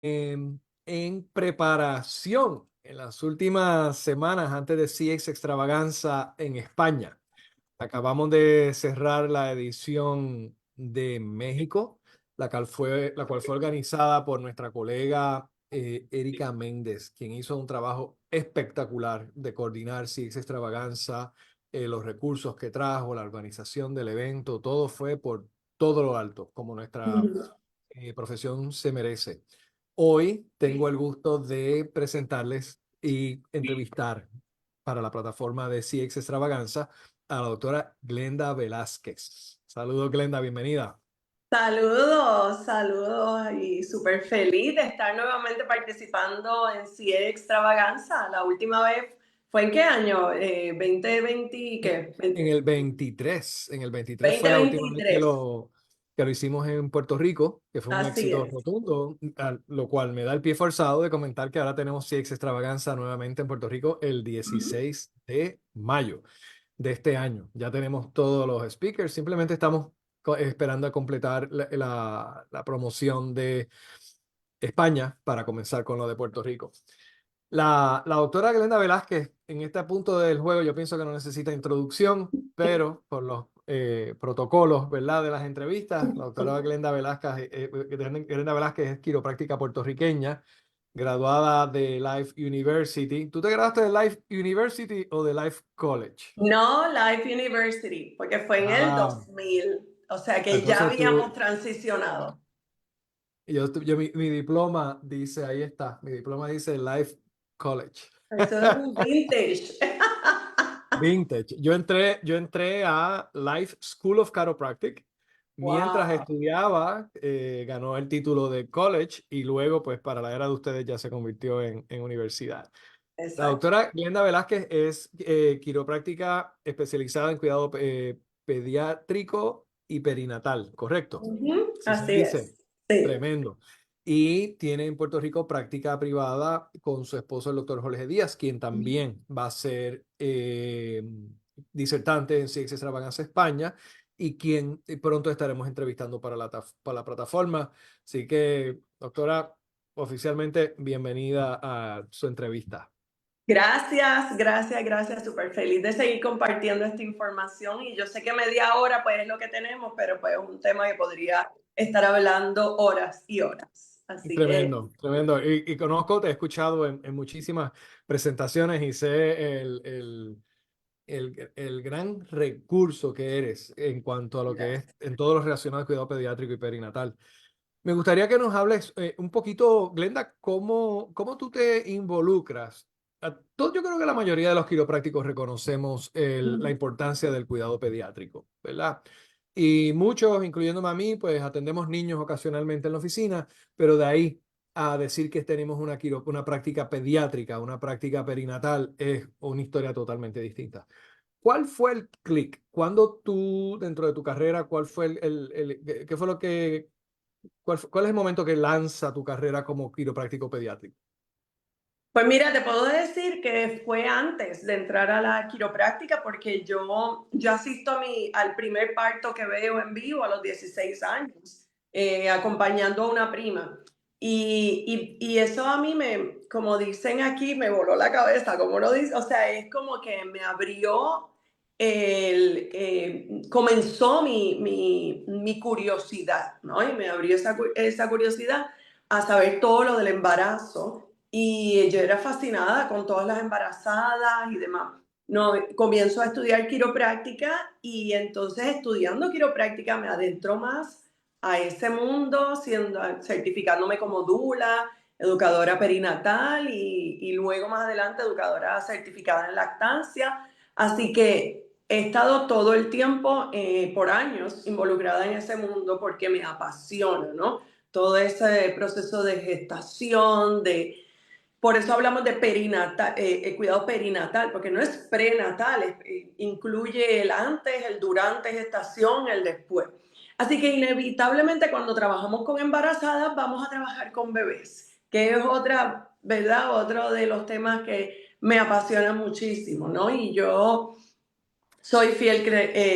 en preparación en las últimas semanas antes de CX Extravaganza en España. Acabamos de cerrar la edición de México, la cual fue organizada por nuestra colega Erika Méndez, quien hizo un trabajo espectacular de coordinar CX Extravaganza, los recursos que trajo, la organización del evento, todo fue por todo lo alto, como nuestra profesión se merece. Hoy tengo el gusto de presentarles y entrevistar para la plataforma de CX Extravaganza a la doctora Glenda Velázquez. Saludos, Glenda, bienvenida. Saludos, saludos y súper feliz de estar nuevamente participando en CIE Extravaganza. La última vez fue ¿en qué año? 2020, ¿qué? En el 23 fue la última vez 2023. que lo hicimos en Puerto Rico, que fue un Así éxito es. rotundo, lo cual me da el pie forzado de comentar que ahora tenemos CX Extravaganza nuevamente en Puerto Rico el 16 de mayo de este año. Ya tenemos todos los speakers, simplemente estamos esperando a completar la promoción de España para comenzar con lo de Puerto Rico. La doctora Glenda Velázquez, en este punto del juego, yo pienso que no necesita introducción, pero por los protocolos, ¿verdad?, de las entrevistas, la doctora Glenda Velázquez es quiropráctica puertorriqueña, graduada de Life University. ¿Tú te graduaste de Life University o de Life College? No, Life University, porque fue en el Ah, 2000, o sea que ya entonces habíamos transicionado. mi diploma dice, ahí está, mi diploma dice Life College. Eso es un vintage. Vintage. Yo entré a Life School of Chiropractic. Mientras Wow, estudiaba, ganó el título de college y luego, pues para la era de ustedes ya se convirtió en universidad. La exacto. doctora Glenda Velázquez es quiropráctica especializada en cuidado pediátrico y perinatal, ¿correcto? Ujú, Sí se así dice. es. Sí. Tremendo. Y tiene en Puerto Rico práctica privada con su esposo, el doctor Jorge Díaz, quien también va a ser disertante en Ciencias Extravaganza España y quien pronto estaremos entrevistando para la plataforma. Así que, doctora, oficialmente bienvenida a su entrevista. Gracias, gracias, gracias. Súper feliz de seguir compartiendo esta información y yo sé que media hora pues es lo que tenemos, pero pues es un tema que podría estar hablando horas y horas. Así que Tremendo, tremendo. Y conozco, te he escuchado en muchísimas presentaciones y sé el gran recurso que eres en cuanto a lo que es gracias. en todo lo relacionado al cuidado pediátrico y perinatal. Me gustaría que nos hables un poquito, Glenda, cómo tú te involucras. Yo creo que la mayoría de los quiroprácticos reconocemos la importancia del cuidado pediátrico, ¿verdad? Y muchos, incluyéndome a mí, pues atendemos niños ocasionalmente en la oficina, pero de ahí a decir que tenemos una práctica pediátrica, una práctica perinatal, es una historia totalmente distinta. ¿Cuál fue el clic? ¿Cuándo tú, dentro de tu carrera, qué fue lo que ¿cuál es el momento que lanza tu carrera como quiropráctico pediátrico? Pues mira, te puedo decir que fue antes de entrar a la quiropráctica porque yo asisto al primer parto que veo en vivo a los 16 años, acompañando a una prima. Y eso a mí como dicen aquí, me voló la cabeza, como uno dice, o sea, es como que me abrió, comenzó mi curiosidad, ¿no? Y me abrió esa curiosidad a saber todo lo del embarazo y yo era fascinada con todas las embarazadas y demás. No, comienzo a estudiar quiropráctica y entonces estudiando quiropráctica me adentro más a ese mundo, certificándome como doula, educadora perinatal y luego más adelante educadora certificada en lactancia. Así que he estado todo el tiempo, por años, involucrada en ese mundo porque me apasiona, ¿no? Todo ese proceso de gestación, por eso hablamos de perinatal, cuidado perinatal, porque no es prenatal, incluye el antes, el durante gestación, el después. Así que inevitablemente cuando trabajamos con embarazadas vamos a trabajar con bebés, que es otra, ¿verdad? Otro de los temas que me apasiona muchísimo, ¿no? Y yo soy fiel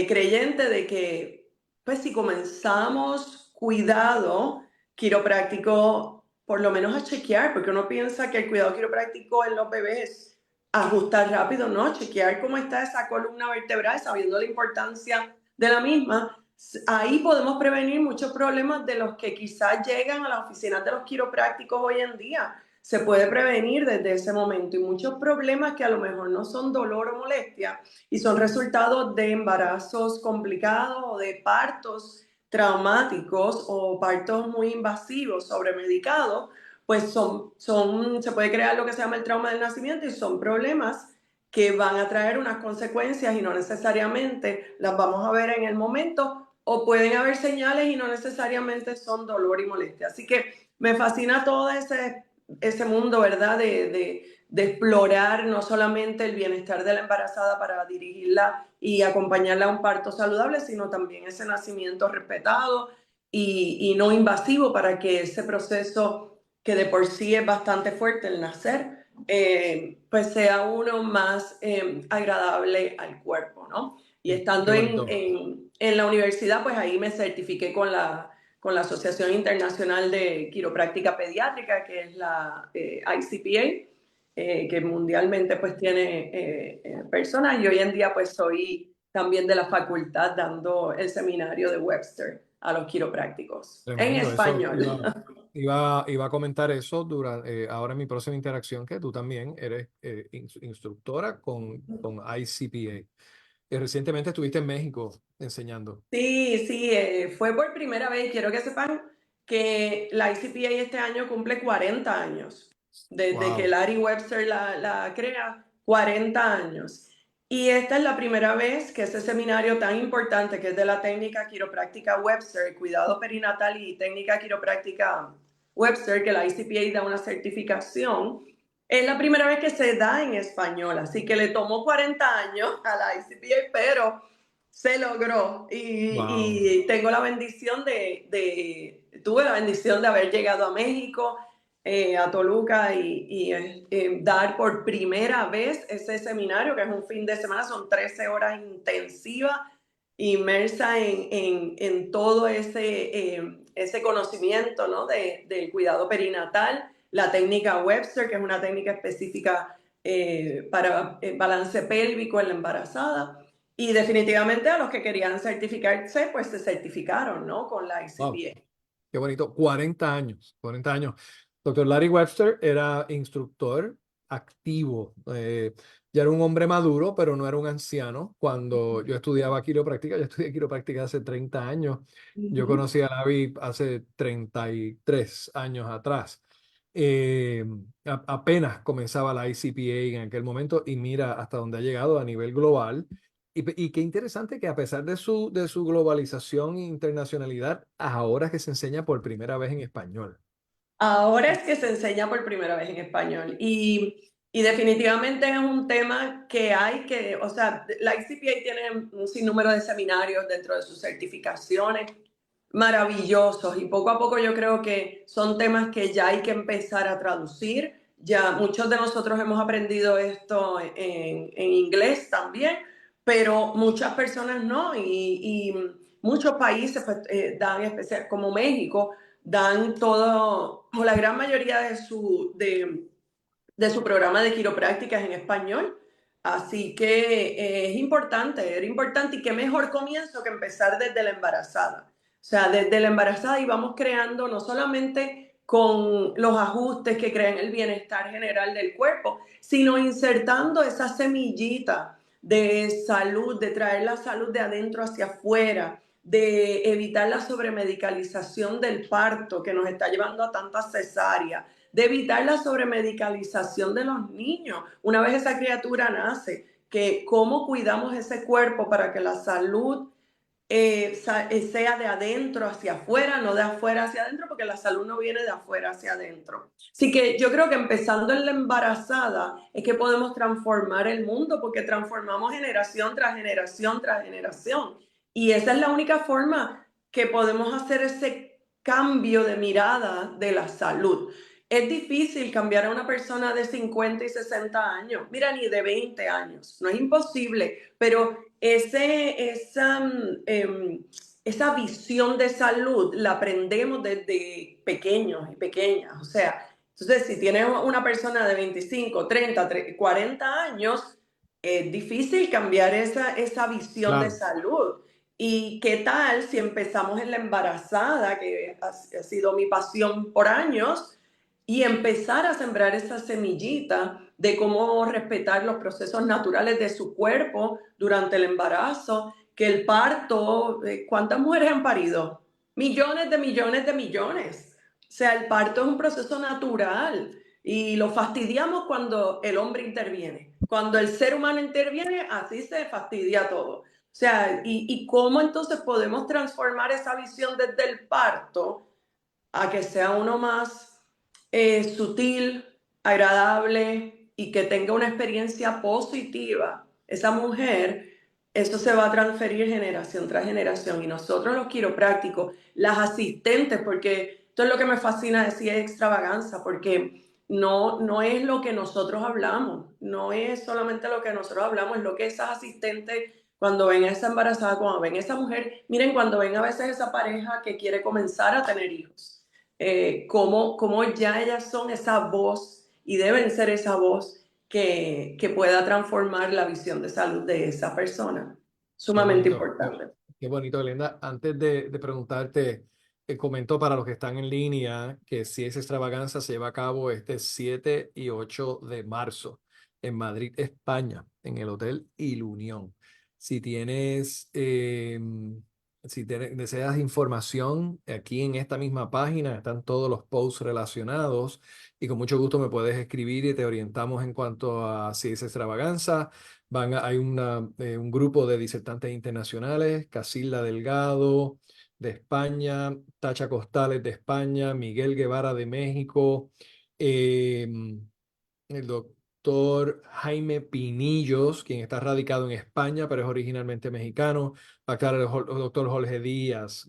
creyente de que, pues si comenzamos cuidado quiropráctico por lo menos a chequear, porque uno piensa que el cuidado quiropráctico en los bebés es ajustar rápido, ¿no? Chequear cómo está esa columna vertebral, sabiendo la importancia de la misma. Ahí podemos prevenir muchos problemas de los que quizás llegan a las oficinas de los quiroprácticos hoy en día. Se puede prevenir desde ese momento, y muchos problemas que a lo mejor no son dolor o molestia y son resultados de embarazos complicados o de partos traumáticos o partos muy invasivos, sobremedicados, pues se puede crear lo que se llama el trauma del nacimiento, y son problemas que van a traer unas consecuencias y no necesariamente las vamos a ver en el momento, o pueden haber señales y no necesariamente son dolor y molestia. Así que me fascina todo ese mundo, ¿verdad? De explorar no solamente el bienestar de la embarazada para dirigirla y acompañarla a un parto saludable, sino también ese nacimiento respetado y no invasivo, para que ese proceso, que de por sí es bastante fuerte el nacer, pues sea uno más agradable al cuerpo, ¿no? Y Qué estando bonito. en la universidad, pues ahí me certifiqué con la Asociación Internacional de Quiropráctica Pediátrica, que es la ICPA, que mundialmente pues tiene personas, y hoy en día pues soy también de la facultad dando el seminario de Webster a los quiroprácticos en Tremendo, eso español. iba a comentar eso durante, ahora en mi próxima interacción, que tú también eres instructora con ICPA. Recientemente estuviste en México enseñando. Sí, sí, fue por primera vez. Quiero que sepan que la ICPA este año cumple 40 años. Desde que Wow, Larry Webster la crea, 40 años. Y esta es la primera vez que ese seminario tan importante, que es de la técnica quiropráctica Webster, cuidado perinatal y técnica quiropráctica Webster, que la ICPA da una certificación, es la primera vez que se da en español. Así que le tomó 40 años a la ICPA, pero se logró, wow. y tengo la bendición tuve la bendición de haber llegado a México, a Toluca, y dar por primera vez ese seminario, que es un fin de semana, son 13 horas intensivas, inmersa en todo ese conocimiento, ¿no? Del cuidado perinatal, la técnica Webster, que es una técnica específica para balance pélvico en la embarazada. Y definitivamente a los que querían certificarse, pues se certificaron, ¿no? Con la Wow. ICPA. Qué bonito, 40 años, 40 años. Doctor Larry Webster era instructor activo. Ya era un hombre maduro, pero no era un anciano. Cuando yo estudiaba quiropráctica, yo estudié quiropráctica hace 30 años. Yo Ujú. conocí a Larry hace 33 años atrás. Eh, Apenas comenzaba la ICPA en aquel momento, y mira hasta dónde ha llegado a nivel global. Y qué interesante que, a pesar de su globalización e internacionalidad, ahora es que se enseña por primera vez en español. Ahora es que se enseña por primera vez en español, y definitivamente es un tema que o sea, la ICPA tiene un sinnúmero de seminarios dentro de sus certificaciones maravillosos, y poco a poco yo creo que son temas que ya hay que empezar a traducir. Ya muchos de nosotros hemos aprendido esto en inglés también, pero muchas personas no, y muchos países pues, dan especial, como México, dan todo, o la gran mayoría de su programa de quiroprácticas en español. Así que era importante, y qué mejor comienzo que empezar desde la embarazada. O sea, desde la embarazada, y vamos creando no solamente con los ajustes que crean el bienestar general del cuerpo, sino insertando esa semillita de salud, de traer la salud de adentro hacia afuera, de evitar la sobremedicalización del parto que nos está llevando a tantas cesáreas, de evitar la sobremedicalización de los niños. Una vez esa criatura nace, que cómo cuidamos ese cuerpo para que la salud sea de adentro hacia afuera, no de afuera hacia adentro, porque la salud no viene de afuera hacia adentro. Así que yo creo que empezando en la embarazada es que podemos transformar el mundo, porque transformamos generación tras generación tras generación. Y esa es la única forma que podemos hacer ese cambio de mirada de la salud. Es difícil cambiar a una persona de 50 y 60 años, mira, ni de 20 años, no es imposible, pero esa visión de salud la aprendemos desde pequeños y pequeñas. O sea, entonces si tienes una persona de 25, 30, 40 años, es difícil cambiar esa visión de Claro, salud. ¿Y qué tal si empezamos en la embarazada, que ha sido mi pasión por años, y empezar a sembrar esa semillita de cómo respetar los procesos naturales de su cuerpo durante el embarazo, que el parto, ¿cuántas mujeres han parido? Millones de millones de millones. O sea, el parto es un proceso natural y lo fastidiamos cuando el hombre interviene. Cuando el ser humano interviene, así se fastidia todo. O sea, y cómo entonces podemos transformar esa visión desde el parto a que sea uno más sutil, agradable y que tenga una experiencia positiva. Esa mujer, eso se va a transferir generación tras generación. Y nosotros los quiroprácticos, las asistentes, porque esto es lo que me fascina decir es extravaganza, porque no es lo que nosotros hablamos, no es solamente lo que nosotros hablamos, es lo que esas asistentes cuando ven a esa embarazada, cuando ven a esa mujer, miren, cuando ven a veces esa pareja que quiere comenzar a tener hijos, cómo ya ellas son esa voz y deben ser esa voz que pueda transformar la visión de salud de esa persona. qué Sumamente bonito, importante. qué bonito, Glenda. Antes de preguntarte, comento para los que están en línea que si esa extravaganza se lleva a cabo este 7 y 8 de marzo en Madrid, España, en el Hotel Ilunión. Si tienes, deseas información, aquí en esta misma página están todos los posts relacionados y con mucho gusto me puedes escribir y te orientamos en cuanto a si es extravaganza. Hay un grupo de disertantes internacionales, Casilda Delgado de España, Tacha Costales de España, Miguel Guevara de México, eh, el doctor Jaime Pinillos, quien está radicado en España, pero es originalmente mexicano, acá el doctor Jorge Díaz,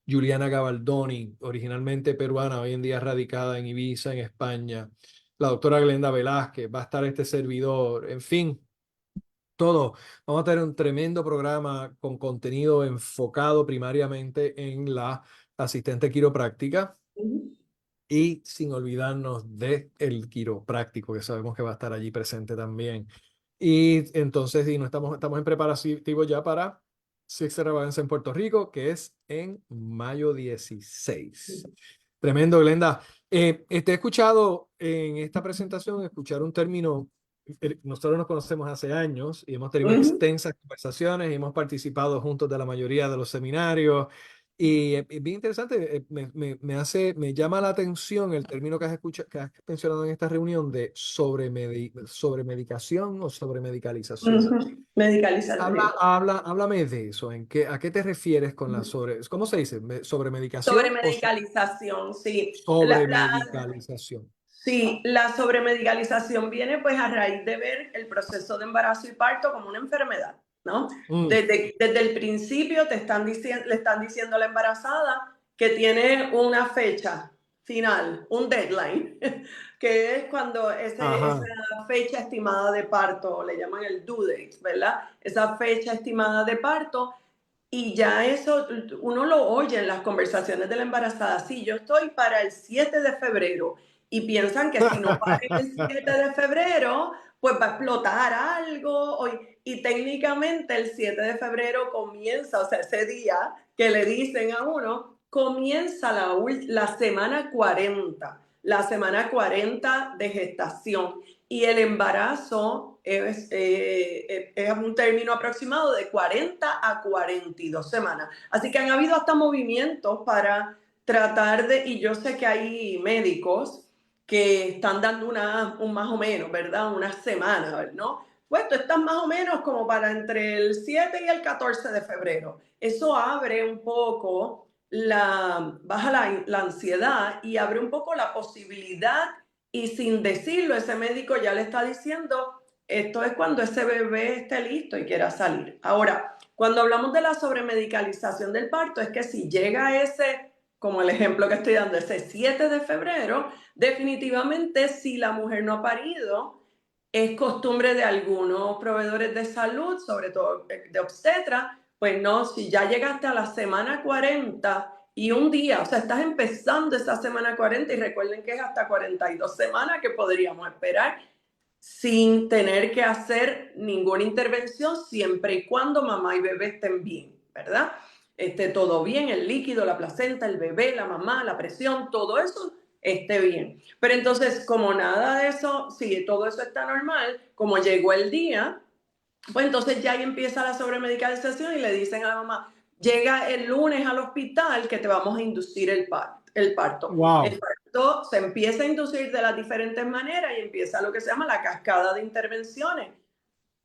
Juliana Gabaldoni, originalmente peruana, hoy en día radicada en Ibiza, en España, la doctora Glenda Velázquez, va a estar este servidor, en fin todo. Vamos a tener un tremendo programa con contenido enfocado primariamente en la asistente quiropráctica y sin olvidarnos de el quiropráctico, que sabemos que va a estar allí presente también. Y entonces, y no estamos en preparativos ya para Six Extravaganza en Puerto Rico, que es en mayo 16. Tremendo, Glenda. Te he escuchado en esta presentación, escuchar un término. Nosotros nos conocemos hace años y hemos tenido Ujú. extensas conversaciones y hemos participado juntos de la mayoría de los seminarios. Y es bien interesante, me llama la atención el término que has mencionado en esta reunión de sobremedicación o sobremedicalización. Ujú. Medicalización. Háblame de eso. ¿A qué te refieres con cómo se dice? Sobre ¿Sobremedicación o medicalización, sí. sobremedicalización? Sí, la sobremedicalización viene pues a raíz de ver el proceso de embarazo y parto como una enfermedad, ¿no? Mm, Desde el principio le están diciendo a la embarazada que tiene una fecha final, un deadline, que es cuando esa ajá. fecha estimada de parto, le llaman el due date, ¿verdad? Esa fecha estimada de parto y ya eso uno lo oye en las conversaciones de la embarazada. Sí, yo estoy para el 7 de febrero y piensan que si no paren el 7 de febrero, pues va a explotar algo. Y técnicamente el 7 de febrero comienza, o sea, ese día que le dicen a uno, comienza la semana 40, la semana 40 de gestación. Y el embarazo es un término aproximado de 40 a 42 semanas. Así que han habido hasta movimientos para tratar de, y yo sé que hay médicos que están dando un más o menos, ¿verdad? Una semana, ¿no? Pues tú estás más o menos como para entre el 7 y el 14 de febrero. Eso abre un poco baja la ansiedad y abre un poco la posibilidad y sin decirlo, ese médico ya le está diciendo, esto es cuando ese bebé esté listo y quiera salir. Ahora, cuando hablamos de la sobremedicalización del parto, es que si llega ese, como el ejemplo que estoy dando, ese 7 de febrero, definitivamente si la mujer no ha parido, es costumbre de algunos proveedores de salud, sobre todo de obstetra, Pues no, si ya llegaste a la semana 40 y un día, o sea, estás empezando esa semana 40 y recuerden que es hasta 42 semanas que podríamos esperar sin tener que hacer ninguna intervención siempre y cuando mamá y bebé estén bien, ¿verdad? Esté todo bien, el líquido, la placenta, el bebé, la mamá, la presión, todo eso esté bien. Pero entonces, como nada de eso, si todo eso está normal, como llegó el día, pues entonces ya ahí empieza la sobremedicalización y le dicen a la mamá, llega el lunes al hospital que te vamos a inducir el parto. El parto. El Wow, parto se empieza a inducir de las diferentes maneras y empieza lo que se llama la cascada de intervenciones.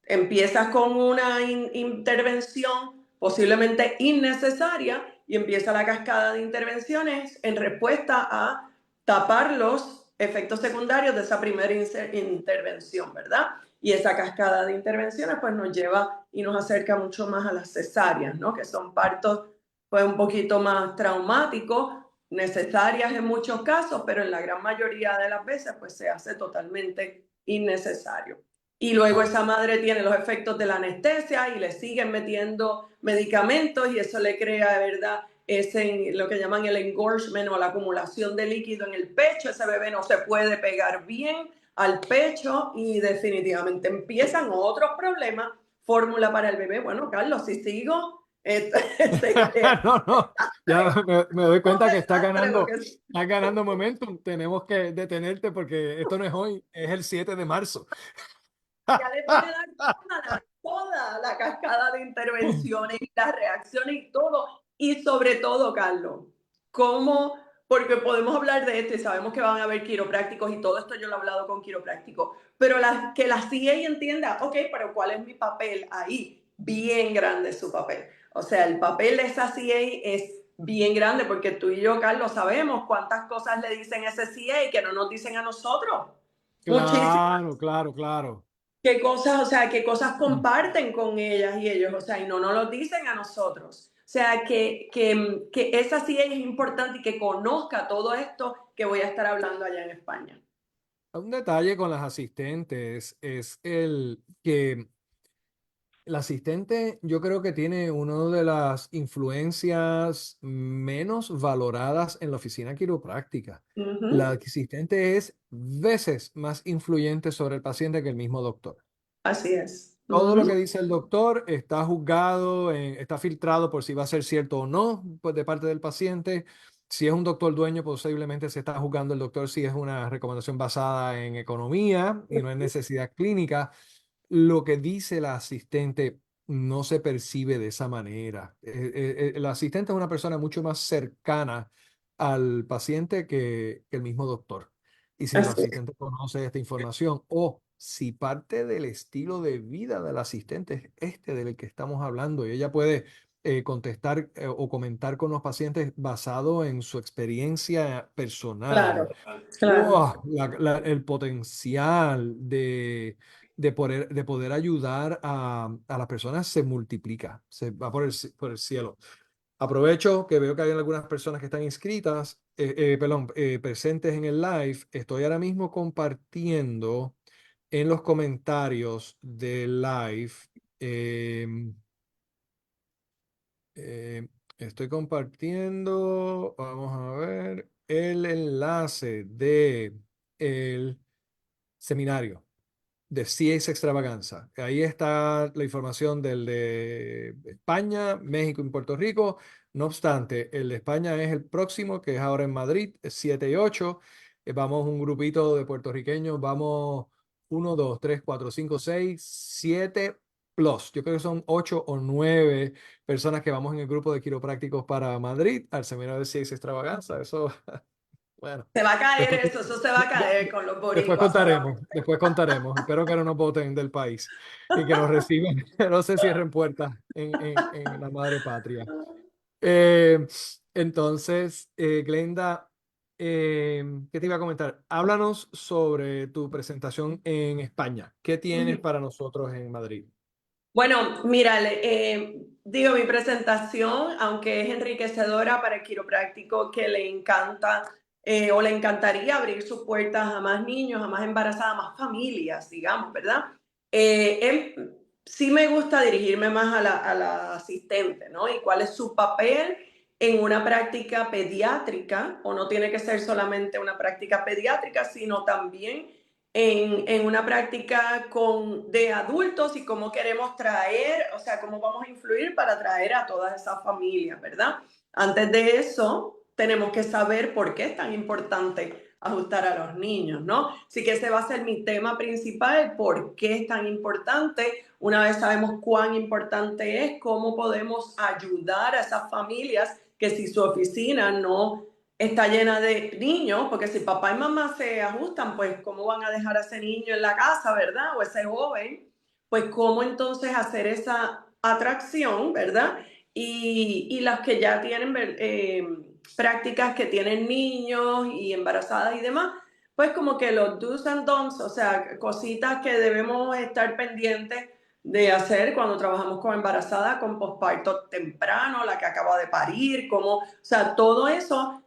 Empiezas con una intervención posiblemente innecesaria y empieza la cascada de intervenciones en respuesta a tapar los efectos secundarios de esa primera intervención, ¿verdad? Y esa cascada de intervenciones pues nos lleva y nos acerca mucho más a las cesáreas, ¿no? Que son partos pues un poquito más traumáticos, necesarias en muchos casos, pero en la gran mayoría de las veces pues se hace totalmente innecesario. Y luego wow. esa madre tiene los efectos de la anestesia y le siguen metiendo medicamentos y eso le crea, de verdad, ese, lo que llaman el engorgement o la acumulación de líquido en el pecho. Ese bebé no se puede pegar bien al pecho y definitivamente empiezan otros problemas. Fórmula para el bebé. Bueno, Carlos, si sigo, No, no, ya me doy un cuenta que desastre porque está ganando momentum. Tenemos que detenerte porque esto no es hoy, es el 7 de marzo. ya les voy a dar toda la cascada de intervenciones y las reacciones y todo. Y sobre todo, Carlos, cómo, porque podemos hablar de esto y sabemos que van a haber quiroprácticos y todo esto yo lo he hablado con quiroprácticos, pero que la CA entienda, ok, pero ¿cuál es mi papel ahí? Bien grande su papel. O sea, el papel de esa CA es bien grande porque tú y yo, Carlos, sabemos cuántas cosas le dicen a ese CA que no nos dicen a nosotros. Muchísimas Claro, claro, claro. qué cosas, o sea, qué cosas comparten con ellas y ellos, o sea, y no nos lo dicen a nosotros. O sea, que esa sí es importante y que conozca todo esto que voy a estar hablando allá en España. Un detalle con las asistentes es el que el asistente yo creo que tiene una de las influencias menos valoradas en la oficina quiropráctica. La Ujú. asistente es veces más influyente sobre el paciente que el mismo doctor. Así es. Todo lo que Ujú. dice el doctor está juzgado, está filtrado por si va a ser cierto o no, pues de parte del paciente. Si es un doctor dueño, posiblemente se está juzgando el doctor si es una recomendación basada en economía y no en necesidad clínica. Lo que dice la asistente no se percibe de esa manera. El asistente es una persona mucho más cercana al paciente que el mismo doctor. Y si el Así es. asistente conoce esta información o si parte del estilo de vida del asistente es este del que estamos hablando y ella puede contestar o comentar con los pacientes basado en su experiencia personal, Claro, claro. ¡wow! El potencial de poder ayudar a las personas se multiplica, se va por el cielo. Aprovecho que veo que hay algunas personas que están inscritas, perdón, presentes en el live. Estoy ahora mismo compartiendo en los comentarios del live. em, eh, Estoy compartiendo, vamos a ver, el enlace de el seminario de CX Extravaganza. Ahí está la información del de España, México y Puerto Rico. No obstante, el de España es el próximo, que es ahora en Madrid, es 7 y 8. Vamos un grupito de puertorriqueños, vamos 1, 2, 3, 4, 5, 6, 7 plus. Yo creo que son 8 o 9 personas que vamos en el grupo de quiroprácticos para Madrid, al seminario de CX Extravaganza. Eso, bueno. Se va a caer Después, eso se va a caer con los después boricuas contaremos, solamente. después contaremos. Espero que no nos voten del país y que nos reciban, que no se cierren puertas en la madre patria. Eh, entonces, Glenda, ¿qué te iba a comentar? Háblanos sobre tu presentación en España. ¿Qué tienes Ujú. para nosotros en Madrid? Bueno, mira, digo, mi presentación, aunque es enriquecedora para el quiropráctico que le encanta o le encantaría abrir sus puertas a más niños, a más embarazadas, a más familias, digamos, ¿verdad? Él sí me gusta dirigirme más a la asistente, ¿no? Y cuál es su papel en una práctica pediátrica, o no tiene que ser solamente una práctica pediátrica, sino también en una práctica de adultos y cómo queremos traer, o sea, cómo vamos a influir para traer a todas esas familias, ¿verdad? Antes de eso, tenemos que saber por qué es tan importante ajustar a los niños, ¿no? Así que ese va a ser mi tema principal, por qué es tan importante. Una vez sabemos cuán importante es, cómo podemos ayudar a esas familias que si su oficina no está llena de niños, porque si papá y mamá se ajustan, pues cómo van a dejar a ese niño en la casa, ¿verdad? O ese joven, pues cómo entonces hacer esa atracción, ¿verdad? Y las que ya tienen prácticas que tienen niños y embarazadas y demás, pues como que los do's and don'ts, o sea, cositas que debemos estar pendientes de hacer cuando trabajamos con embarazada, con posparto temprano, la que acaba de parir, como, o sea, todo eso,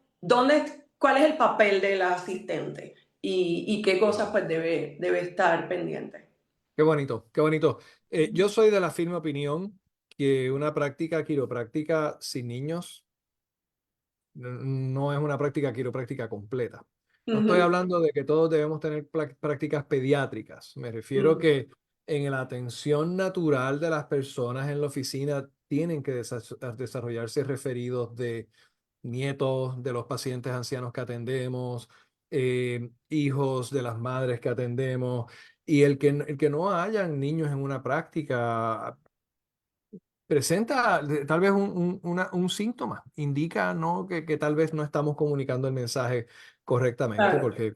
¿cuál es el papel del asistente? Y qué cosas Wow. pues debe estar pendiente. Qué bonito, qué bonito. Yo soy de la firme opinión que una práctica quiropráctica sin niños no es una práctica quiropráctica completa. No estoy Ujú, hablando de que todos debemos tener prácticas pediátricas. Me refiero ujú. que en la atención natural de las personas en la oficina tienen que desarrollarse referidos de nietos de los pacientes ancianos que atendemos, hijos de las madres que atendemos, y el que no hayan niños en una práctica presenta tal vez un síntoma, indica, ¿no? que tal vez no estamos comunicando el mensaje correctamente, Claro, porque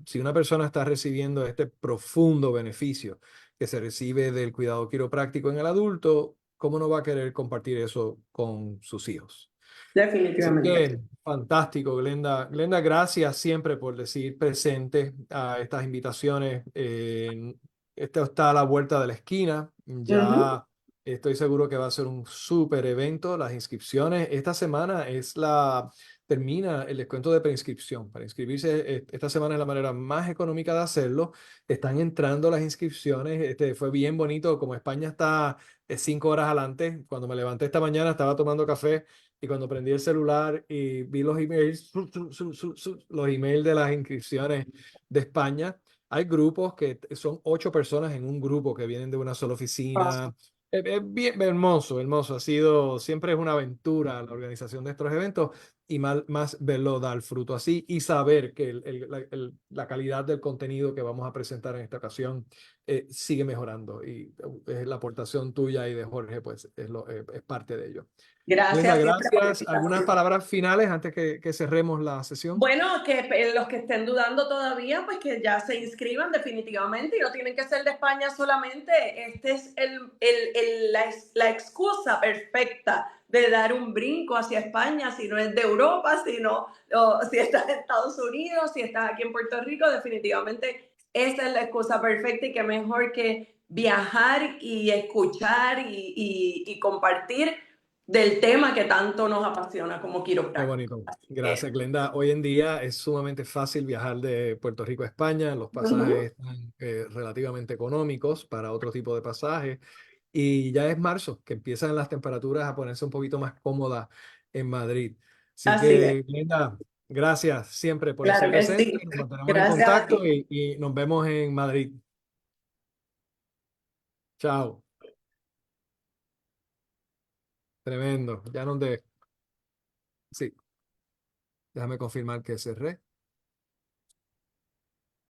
si una persona está recibiendo este profundo beneficio que se recibe del cuidado quiropráctico en el adulto, ¿cómo no va a querer compartir eso con sus hijos? Así definitivamente. que fantástico, Glenda. Glenda, gracias siempre por decir presente a estas invitaciones. Esto está a la vuelta de la esquina. Ujú. Ya estoy seguro que va a ser un súper evento. Las inscripciones, esta semana termina el descuento de preinscripción. Para inscribirse, esta semana es la manera más económica de hacerlo. Están entrando las inscripciones. Fue bien bonito, como España está 5 horas adelante. Cuando me levanté esta mañana estaba tomando café. Y cuando prendí el celular y vi los emails, los emails de las inscripciones de España, hay grupos que son 8 personas en un grupo que vienen de una sola oficina. Es bien hermoso, hermoso. Siempre es una aventura la organización de estos eventos y más verlo dar fruto así y saber que la calidad del contenido que vamos a presentar en esta ocasión sigue mejorando. Y la aportación tuya y de Jorge, pues es parte de ello. Glenda, Gracias siempre por la gracias. ¿Algunas invitación. palabras finales antes que cerremos la sesión? Bueno, que los que estén dudando todavía, pues que ya se inscriban definitivamente y no tienen que ser de España solamente. Este es la excusa perfecta de dar un brinco hacia España, si no es de Europa, si estás en Estados Unidos, si estás aquí en Puerto Rico, definitivamente esa es la excusa perfecta y que mejor que viajar y escuchar y compartir del tema que tanto nos apasiona como Qué quiropráctico. bonito. Así que Gracias, Glenda. Hoy en día es sumamente fácil viajar de Puerto Rico a España. Los ujú. pasajes están relativamente económicos para otro tipo de pasajes. Y ya es marzo, que empiezan las temperaturas a ponerse un poquito más cómodas en Madrid. Así Así es. que, Glenda, gracias siempre por ese Claro que presente. sí. Nos mantenemos en Gracias a contacto ti. y nos vemos en Madrid. Chao. Tremendo. Ya no de. Sí, déjame confirmar que cerré.